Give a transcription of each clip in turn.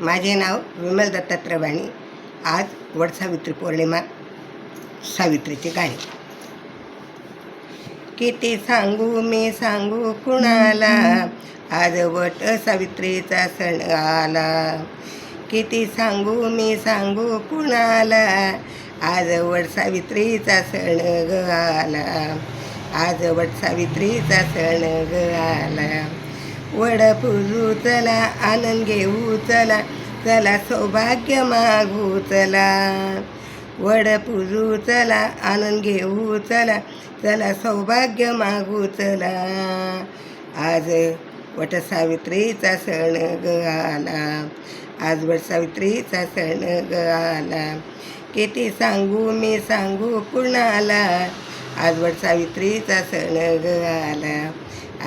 माझे नाव विमल दत्तात्रय वाणी. आज वटसावित्री पौर्णिमा. सावित्रीचे गाणे. किती सांगू मी सांगू कुणाला, आज वट सावित्रीचा सण आला. किती सांगू मी सांगू कुणाला, आज वट सावित्रीचा सण ग आला. आज वट सावित्रीचा सण ग आला. वड पूजू चला, आनंद घेऊ चला, चला सौभाग्य मागू चला. वड पूजू चला, आनंद घेऊ चला, चला सौभाग्य मागू चला. आज वट सावित्रीचा सण ग आला. आज वट सावित्रीचा सण ग आला. किती सांगू मी सांगू कुणाला, आज वट सावित्रीचा सण ग आला.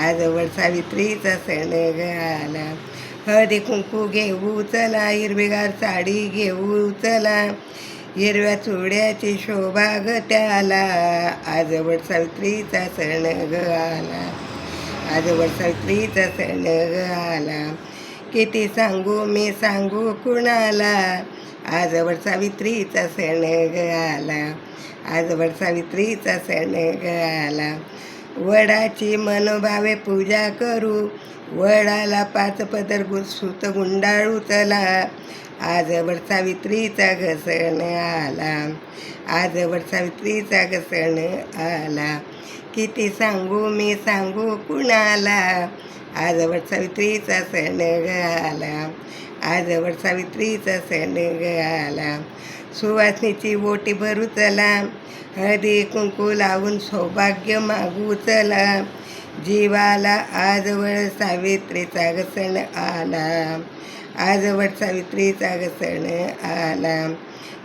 आज वट सावित्रीचा सण ग आला. हळदी कुंकू घेऊ चला, हिरवीगार साडी घेऊ चला, हिरव्या चुड्याची शोभा ग त्याला. आज वट सावित्रीचा सण ग आला. आज वट सावित्रीचा सण ग आला. किती सांगू मी सांगू कुणाला, आज वट सावित्रीचा सण ग आला. आज वट सावित्रीचा सण ग आला. वडाची मनोभावे पूजा करू, वडाला 5 पदर सुत गुंडाळू चला. आज वट सावित्रीचा ग सण आला. आज वट सावित्रीचा ग सण आला. किती सांगू मी सांगू कुणाला, आज वट सावित्रीचा सण ग आला. आज वट सावित्रीचा सण ग आला. सुवासनीची ओटी भरू चला, हळदी कुंकू लावून सौभाग्य मागू चला. जीवाला आज वट सावित्रीचा ग सण आला. आज वट सावित्रीचा ग सण आला.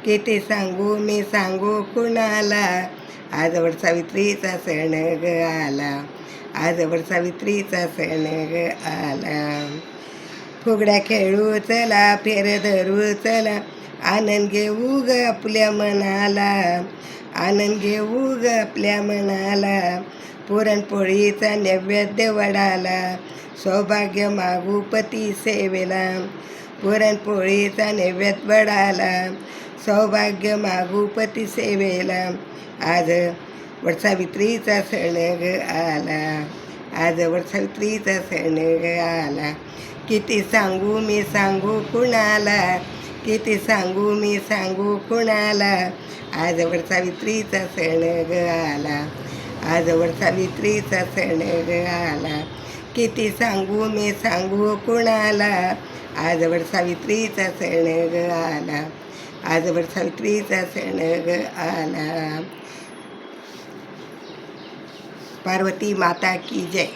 किती सांगू मी सांगू कुणाला, आज वट सावित्रीचा सण ग आला. आज वट सावित्रीचा सण ग आला. फुगड्या खेळू चला, फेर धरू चला, आनंद घेऊ ग आपल्या मनाला. आनंद घेऊ ग आपल्या मनाला. पुरणपोळीचा नैवेद्य वडाला, सौभाग्य मागू पती सेवेला. पुरणपोळीचा नैवेद्य वडाला, सौभाग्य मागू पती सेवेला. आज वट सावित्रीचा सण ग आला. आज वट सावित्रीचा सण ग आला. किती सांगू मी सांगू कुणाला, किती सांगू मी सांगू कुणाला, आज वट सावित्रीचा सण ग आला. आज वट सावित्रीचा सण ग आला. किती सांगू मी सांगू कुणाला, आज वट सावित्रीचा सण ग आला. आज वट सावित्रीचा सण ग आला. पार्वती माता की जय.